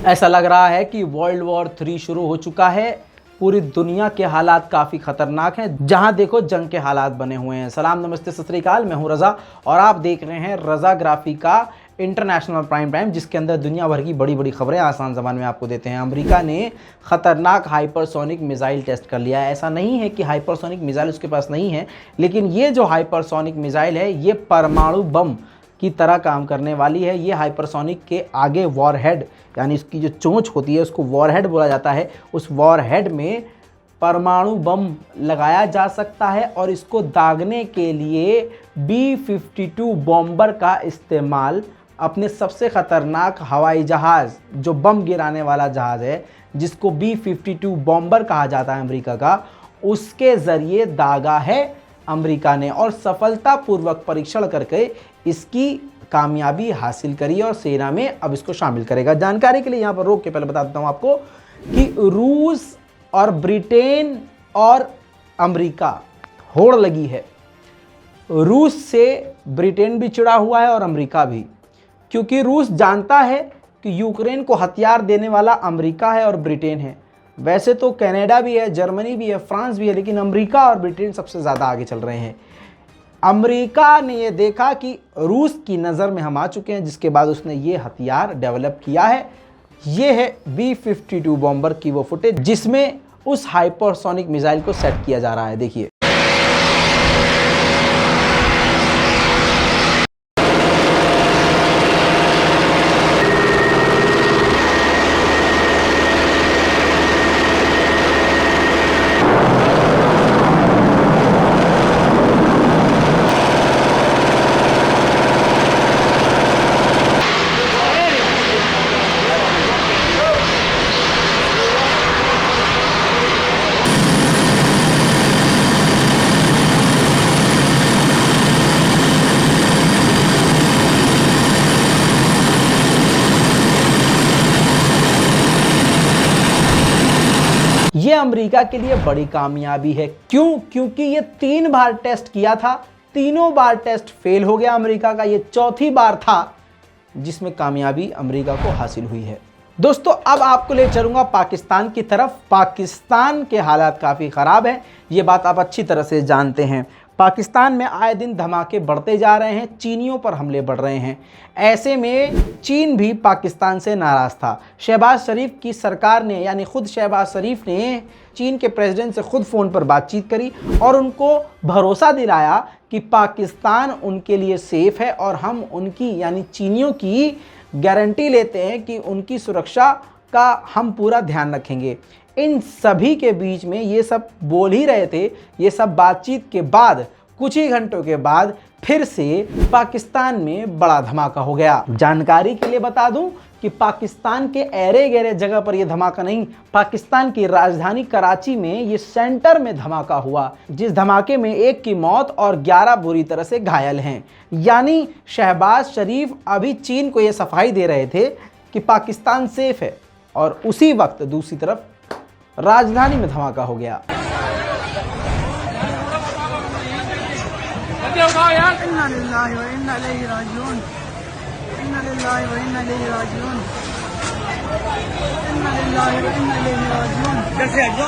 ऐसा लग रहा है कि वर्ल्ड वॉर 3 शुरू हो चुका है। पूरी दुनिया के हालात काफ़ी ख़तरनाक हैं। जहां देखो जंग के हालात बने हुए हैं। सलाम नमस्ते सत श्री अकाल, मैं हूं रज़ा और आप देख रहे हैं रज़ाग्राफी का इंटरनेशनल प्राइम टाइम, जिसके अंदर दुनिया भर की बड़ी बड़ी खबरें आसान ज़बान में आपको देते हैं। अमेरिका ने ख़तरनाक हाइपरसोनिक मिसाइल टेस्ट कर लिया है। ऐसा नहीं है कि हाइपरसोनिक मिसाइल उसके पास नहीं है, लेकिन ये जो हाइपरसोनिक मिसाइल है ये परमाणु बम की तरह काम करने वाली है। ये हाइपरसोनिक के आगे वॉरहेड, यानी इसकी जो चोंच होती है उसको वॉरहेड बोला जाता है। उस वॉरहेड में परमाणु बम लगाया जा सकता है और इसको दागने के लिए B-52 बॉम्बर का इस्तेमाल अपने सबसे ख़तरनाक हवाई जहाज़, जो बम गिराने वाला जहाज़ है जिसको B-52 बॉम्बर कहा जाता है अमेरिका का, उसके ज़रिए दागा है अमेरिका ने और सफलतापूर्वक परीक्षण करके इसकी कामयाबी हासिल करी और सेना में अब इसको शामिल करेगा। जानकारी के लिए यहाँ पर रोक के पहले बता देता हूँ आपको कि रूस और ब्रिटेन और अमेरिका होड़ लगी है। रूस से ब्रिटेन भी चिढ़ा हुआ है और अमेरिका भी, क्योंकि रूस जानता है कि यूक्रेन को हथियार देने वाला अमेरिका है और ब्रिटेन है। वैसे तो कनाडा भी है, जर्मनी भी है, फ्रांस भी है, लेकिन अमेरिका और ब्रिटेन सबसे ज़्यादा आगे चल रहे हैं। अमेरिका ने ये देखा कि रूस की नज़र में हम आ चुके हैं, जिसके बाद उसने ये हथियार डेवलप किया है। ये है B-52 बॉम्बर की वो फुटेज जिसमें उस हाइपरसोनिक मिसाइल को सेट किया जा रहा है। देखिए, ये अमेरिका के लिए बड़ी कामयाबी है। क्यों? क्योंकि ये 3 बार टेस्ट किया था, तीनों बार टेस्ट फेल हो गया अमेरिका का। ये चौथी बार था जिसमें कामयाबी अमेरिका को हासिल हुई है। दोस्तों, अब आपको ले चलूंगा पाकिस्तान की तरफ। पाकिस्तान के हालात काफ़ी ख़राब हैं, ये बात आप अच्छी तरह से जानते हैं। पाकिस्तान में आए दिन धमाके बढ़ते जा रहे हैं, चीनियों पर हमले बढ़ रहे हैं। ऐसे में चीन भी पाकिस्तान से नाराज़ था। शहबाज शरीफ की सरकार ने, यानी खुद शहबाज शरीफ ने चीन के प्रेसिडेंट से खुद फ़ोन पर बातचीत करी और उनको भरोसा दिलाया कि पाकिस्तान उनके लिए सेफ़ है और हम उनकी, यानी चीनियों की गारंटी लेते हैं कि उनकी सुरक्षा का हम पूरा ध्यान रखेंगे। इन सभी के बीच में ये सब बोल ही रहे थे। ये सब बातचीत के बाद कुछ ही घंटों के बाद फिर से पाकिस्तान में बड़ा धमाका हो गया। जानकारी के लिए बता दूं कि पाकिस्तान के ऐरे गहरे जगह पर यह धमाका नहीं, पाकिस्तान की राजधानी कराची में ये सेंटर में धमाका हुआ, जिस धमाके में 1 की मौत और 11 बुरी तरह से घायल हैं। यानी शहबाज शरीफ अभी चीन को ये सफाई दे रहे थे कि पाकिस्तान सेफ है और उसी वक्त दूसरी तरफ राजधानी में धमाका हो गया।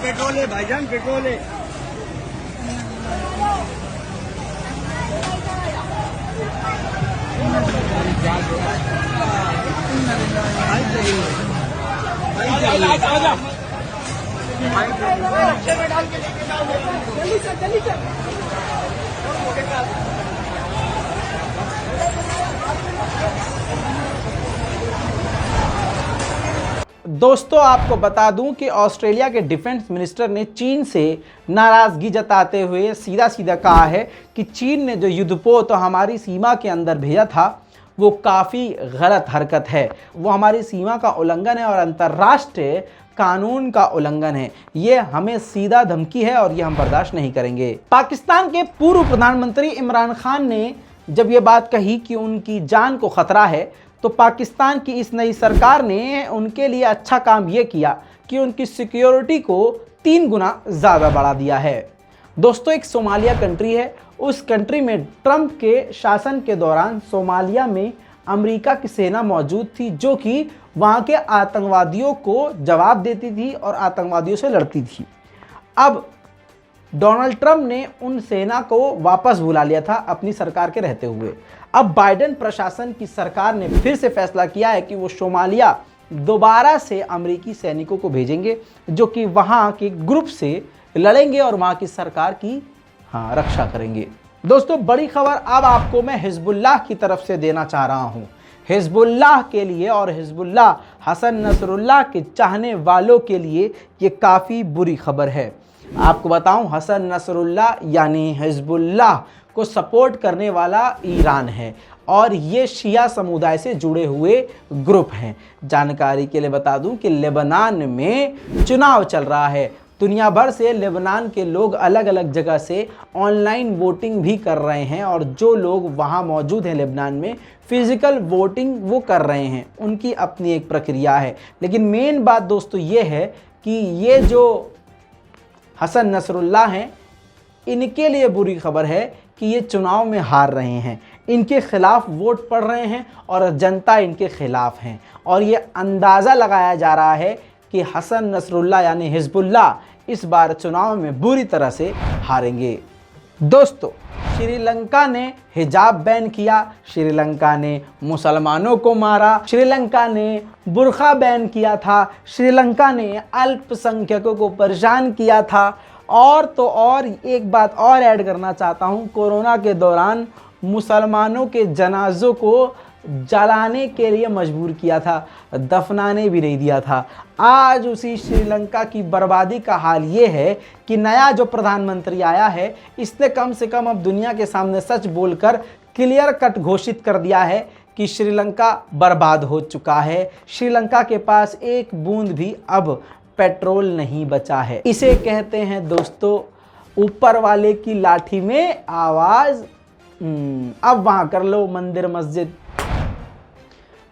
पेट्रोल है भाईजान, पेट्रोल है। दोस्तों, आपको बता दूं कि ऑस्ट्रेलिया के डिफेंस मिनिस्टर ने चीन से नाराज़गी जताते हुए सीधा सीधा कहा है कि चीन ने जो युद्धपोत हमारी सीमा के अंदर भेजा था वो काफ़ी गलत हरकत है, वो हमारी सीमा का उल्लंघन है और अंतर्राष्ट्रीय कानून का उल्लंघन है। ये हमें सीधा धमकी है और ये हम बर्दाश्त नहीं करेंगे। पाकिस्तान के पूर्व प्रधानमंत्री इमरान खान ने जब ये बात कही कि उनकी जान को खतरा है, तो पाकिस्तान की इस नई सरकार ने उनके लिए अच्छा काम ये किया कि उनकी सिक्योरिटी को 3 गुना ज़्यादा बढ़ा दिया है। दोस्तों, एक सोमालिया कंट्री है, उस कंट्री में ट्रंप के शासन के दौरान सोमालिया में अमेरिका की सेना मौजूद थी जो कि वहाँ के आतंकवादियों को जवाब देती थी और आतंकवादियों से लड़ती थी। अब डोनाल्ड ट्रंप ने उन सेना को वापस बुला लिया था अपनी सरकार के रहते हुए। अब बाइडेन प्रशासन की सरकार ने फिर से फैसला किया है कि वो सोमालिया दोबारा से अमेरिकी सैनिकों को भेजेंगे जो कि वहाँ के ग्रुप से लड़ेंगे और वहाँ की सरकार की रक्षा करेंगे। दोस्तों, बड़ी खबर अब आपको मैं हिजबुल्लाह की तरफ से देना चाह रहा हूँ। हिजबुल्लाह के लिए और हिजबुल्लाह हसन नसरुल्लाह के चाहने वालों के लिए ये काफ़ी बुरी खबर है। आपको बताऊं, हसन नसरुल्लाह यानी हिजबुल्लाह को सपोर्ट करने वाला ईरान है और ये शिया समुदाय से जुड़े हुए ग्रुप हैं। जानकारी के लिए बता दूं कि लेबनान में चुनाव चल रहा है। दुनिया भर से लेबनान के लोग अलग अलग जगह से ऑनलाइन वोटिंग भी कर रहे हैं और जो लोग वहाँ मौजूद हैं लेबनान में फिजिकल वोटिंग वो कर रहे हैं, उनकी अपनी एक प्रक्रिया है। लेकिन मेन बात दोस्तों ये है कि ये जो हसन नसरुल्लाह हैं, इनके लिए बुरी खबर है कि ये चुनाव में हार रहे हैं, इनके खिलाफ वोट पड़ रहे हैं और जनता इनके खिलाफ हैं और ये अंदाज़ा लगाया जा रहा है कि हसन नसरुल्लाह यानी हिजबुल्लाह इस बार चुनाव में बुरी तरह से हारेंगे। दोस्तों, श्रीलंका ने हिजाब बैन किया, श्रीलंका ने मुसलमानों को मारा, श्रीलंका ने बुर्खा बैन किया था, श्रीलंका ने अल्पसंख्यकों को परेशान किया था और तो और एक बात और ऐड करना चाहता हूँ, कोरोना के दौरान मुसलमानों के जनाजों को जलाने के लिए मजबूर किया था, दफनाने भी नहीं दिया था। आज उसी श्रीलंका की बर्बादी का हाल ये है कि नया जो प्रधानमंत्री आया है इसने कम से कम अब दुनिया के सामने सच बोलकर क्लियर कट घोषित कर दिया है कि श्रीलंका बर्बाद हो चुका है। श्रीलंका के पास एक बूंद भी अब पेट्रोल नहीं बचा है। इसे कहते हैं दोस्तों ऊपर वाले की लाठी में आवाज़। अब वहाँ कर लो मंदिर मस्जिद।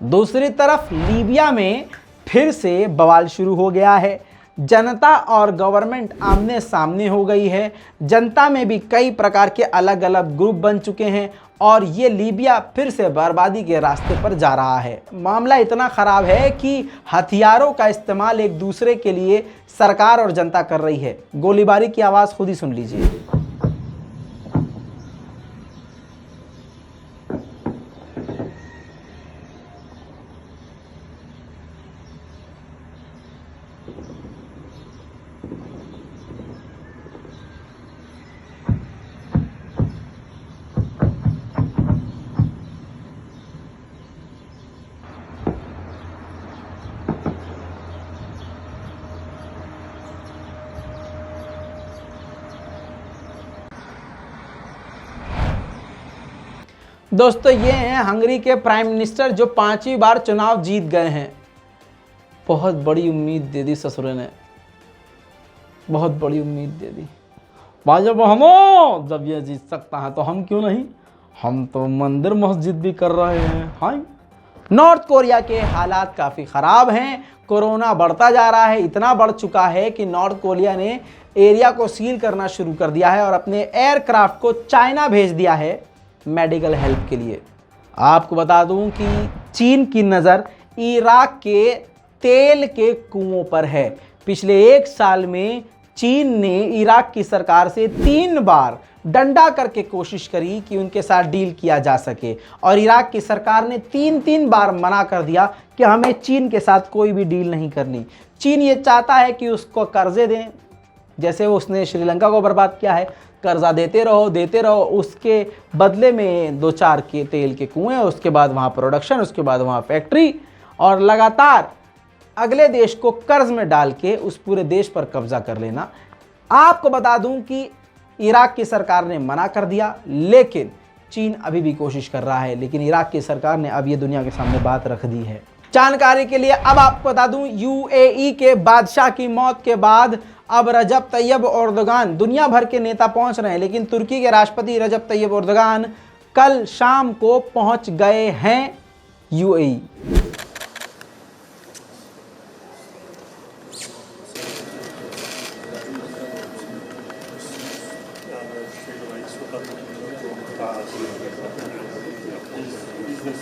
दूसरी तरफ लीबिया में फिर से बवाल शुरू हो गया है। जनता और गवर्नमेंट आमने सामने हो गई है। जनता में भी कई प्रकार के अलग अलग ग्रुप बन चुके हैं और ये लीबिया फिर से बर्बादी के रास्ते पर जा रहा है। मामला इतना ख़राब है कि हथियारों का इस्तेमाल एक दूसरे के लिए सरकार और जनता कर रही है। गोलीबारी की आवाज़ खुद ही सुन लीजिए। दोस्तों, ये हैं हंगरी के प्राइम मिनिस्टर जो 5वीं बार चुनाव जीत गए हैं। बहुत बड़ी उम्मीद दे दी ससुरे ने, बहुत बड़ी उम्मीद दे दी। भाजपा हम जब ये जीत सकता है तो हम क्यों नहीं, हम तो मंदिर मस्जिद भी कर रहे हैं। हाँ, नॉर्थ कोरिया के हालात काफ़ी ख़राब हैं। कोरोना बढ़ता जा रहा है, इतना बढ़ चुका है कि नॉर्थ कोरिया ने एरिया को सील करना शुरू कर दिया है और अपने एयरक्राफ्ट को चाइना भेज दिया है मेडिकल हेल्प के लिए। आपको बता दूं कि चीन की नज़र इराक के तेल के कुओं पर है। पिछले 1 साल में चीन ने इराक की सरकार से 3 बार डंडा करके कोशिश करी कि उनके साथ डील किया जा सके और इराक की सरकार ने 3 बार मना कर दिया कि हमें चीन के साथ कोई भी डील नहीं करनी। चीन ये चाहता है कि उसको कर्जे दें, जैसे उसने श्रीलंका को बर्बाद किया है। कर्जा देते रहो, उसके बदले में 2-4 के तेल के कुएं, उसके बाद वहाँ प्रोडक्शन, उसके बाद वहाँ फैक्ट्री और लगातार अगले देश को कर्ज में डाल के उस पूरे देश पर कब्जा कर लेना। आपको बता दूं कि इराक की सरकार ने मना कर दिया, लेकिन चीन अभी भी कोशिश कर रहा है। लेकिन इराक की सरकार ने अब ये दुनिया के सामने बात रख दी है। जानकारी के लिए अब आपको बता दूं, यूएई के बादशाह की मौत के बाद अब रजब तैयब एर्दोगान, दुनिया भर के नेता पहुंच रहे हैं, लेकिन तुर्की के राष्ट्रपति रजब तैयब एर्दोगान कल शाम को पहुंच गए हैं यूएई। एक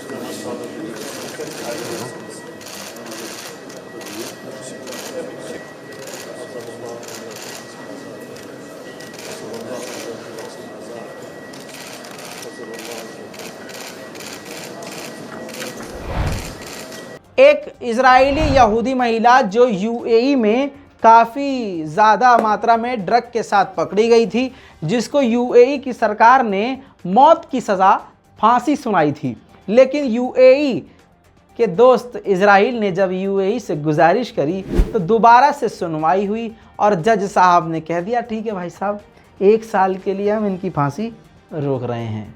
इजरायली यहूदी महिला जो यूएई में काफ़ी ज़्यादा मात्रा में ड्रग के साथ पकड़ी गई थी, जिसको यूएई की सरकार ने मौत की सज़ा फांसी सुनाई थी। लेकिन यूएई के दोस्त इजराइल ने जब यूएई से गुजारिश करी तो दोबारा से सुनवाई हुई और जज साहब ने कह दिया ठीक है भाई साहब, 1 साल के लिए हम इनकी फांसी रोक रहे हैं।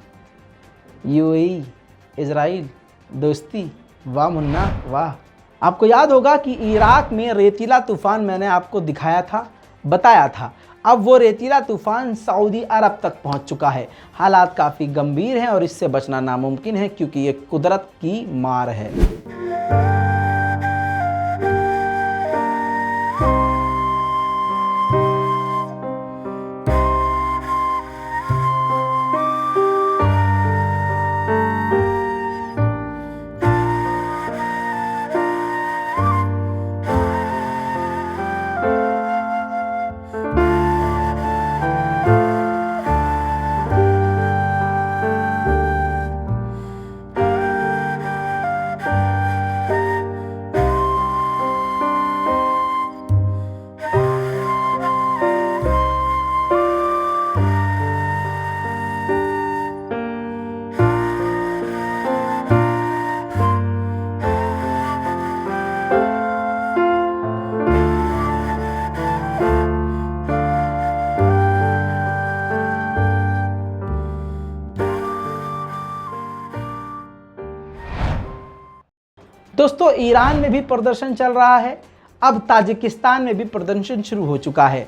यूएई इजराइल दोस्ती, वाह मुन्ना वाह। आपको याद होगा कि इराक में रेतीला तूफ़ान मैंने आपको दिखाया था, बताया था। अब वो रेतीला तूफ़ान सऊदी अरब तक पहुंच चुका है। हालात काफ़ी गंभीर हैं और इससे बचना नामुमकिन है क्योंकि ये कुदरत की मार है। दोस्तों, ईरान में भी प्रदर्शन चल रहा है, अब ताजिकिस्तान में भी प्रदर्शन शुरू हो चुका है।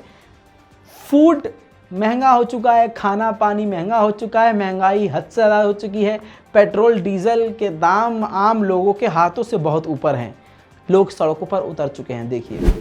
फूड महंगा हो चुका है, खाना पानी महंगा हो चुका है, महंगाई हद से ज़्यादा हो चुकी है। पेट्रोल डीजल के दाम आम लोगों के हाथों से बहुत ऊपर हैं। लोग सड़कों पर उतर चुके हैं। देखिए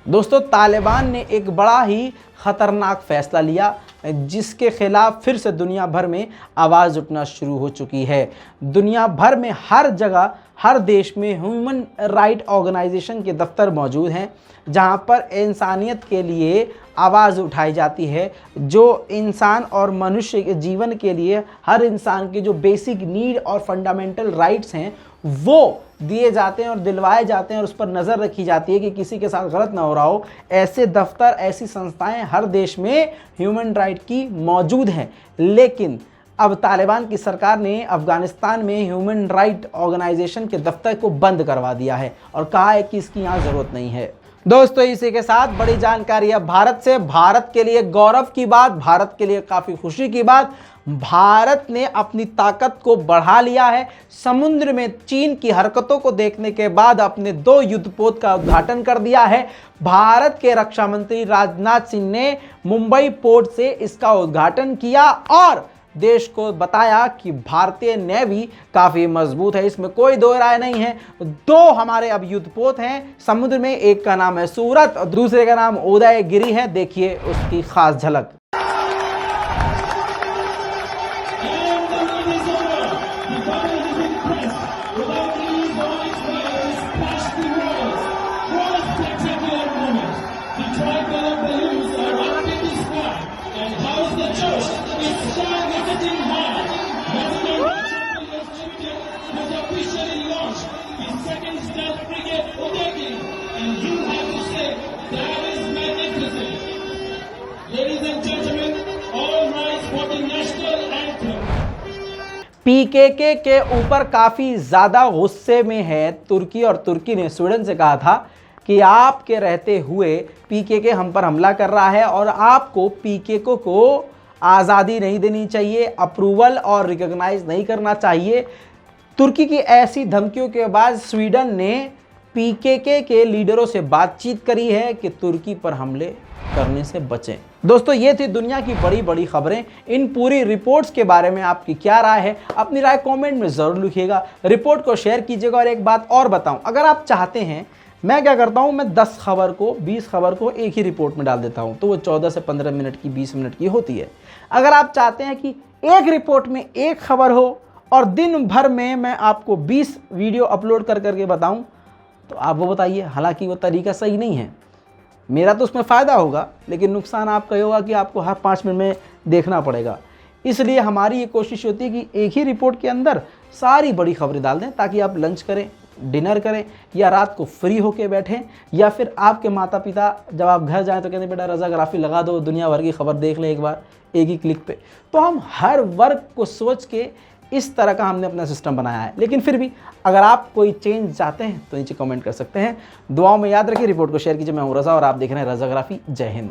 दोस्तों, तालिबान ने एक बड़ा ही ख़तरनाक फ़ैसला लिया जिसके खिलाफ फिर से दुनिया भर में आवाज़ उठना शुरू हो चुकी है। दुनिया भर में हर जगह, हर देश में ह्यूमन राइट ऑर्गेनाइजेशन के दफ्तर मौजूद हैं जहां पर इंसानियत के लिए आवाज़ उठाई जाती है। जो इंसान और मनुष्य के जीवन के लिए हर इंसान के जो बेसिक नीड और फंडामेंटल राइट्स हैं वो दिए जाते हैं और दिलवाए जाते हैं और उस पर नज़र रखी जाती है कि किसी के साथ गलत ना हो रहा हो। ऐसे दफ्तर, ऐसी संस्थाएं हर देश में ह्यूमन राइट की मौजूद हैं। लेकिन अब तालिबान की सरकार ने अफ़गानिस्तान में ह्यूमन राइट ऑर्गेनाइजेशन के दफ्तर को बंद करवा दिया है और कहा है कि इसकी यहाँ ज़रूरत नहीं है। दोस्तों, इसी के साथ बड़ी जानकारी है भारत से। भारत के लिए गौरव की बात, भारत के लिए काफ़ी खुशी की बात, भारत ने अपनी ताकत को बढ़ा लिया है। समुद्र में चीन की हरकतों को देखने के बाद अपने 2 युद्धपोत का उद्घाटन कर दिया है। भारत के रक्षा मंत्री राजनाथ सिंह ने मुंबई पोर्ट से इसका उद्घाटन किया और देश को बताया कि भारतीय नेवी काफ़ी मजबूत है, इसमें कोई दो राय नहीं है। 2 हमारे अब युद्धपोत हैं समुद्र में, एक का नाम है सूरत और दूसरे का नाम उदयगिरी है। देखिए उसकी खास झलक। पीकेके के ऊपर काफ़ी ज़्यादा गुस्से में है तुर्की और तुर्की ने स्वीडन से कहा था कि आपके रहते हुए पीकेके हम पर हमला कर रहा है और आपको पीकेके को आज़ादी नहीं देनी चाहिए, अप्रूवल और रिकॉग्नाइज नहीं करना चाहिए। तुर्की की ऐसी धमकियों के बाद स्वीडन ने पीकेके के लीडरों से बातचीत करी है कि तुर्की पर हमले करने से बचें। दोस्तों, ये थी दुनिया की बड़ी बड़ी खबरें। इन पूरी रिपोर्ट्स के बारे में आपकी क्या राय है? अपनी राय कमेंट में ज़रूर लिखिएगा, रिपोर्ट को शेयर कीजिएगा। और एक बात और बताऊं, अगर आप चाहते हैं, मैं क्या करता हूं, मैं 10 खबर को 20 खबर को एक ही रिपोर्ट में डाल देता हूं, तो वो 14 से 15 मिनट की 20 मिनट की होती है। अगर आप चाहते हैं कि एक रिपोर्ट में एक खबर हो और दिन भर में मैं आपको 20 वीडियो अपलोड कर करके बताऊं, तो आप वो बताइए। हालांकि वो तरीका सही नहीं है, मेरा तो उसमें फ़ायदा होगा, लेकिन नुकसान आपका ये होगा कि आपको हर 5 मिनट में देखना पड़ेगा। इसलिए हमारी ये कोशिश होती है कि एक ही रिपोर्ट के अंदर सारी बड़ी खबरें डाल दें, ताकि आप लंच करें, डिनर करें, या रात को फ्री होके बैठें, या फिर आपके माता पिता जब आप घर जाएं तो कहते बेटा रज़ाग्राफ़ी लगा दो, दुनिया भर की खबर देख ले एक बार एक ही क्लिक पे। तो हम हर वर्ग को सोच के इस तरह का हमने अपना सिस्टम बनाया है। लेकिन फिर भी अगर आप कोई चेंज चाहते हैं तो नीचे कमेंट कर सकते हैं। दुआओं में याद रखिए, रिपोर्ट को शेयर कीजिए। मैं हूं रज़ा और आप देख रहे हैं रज़ाग्राफ़ी। जय हिंद।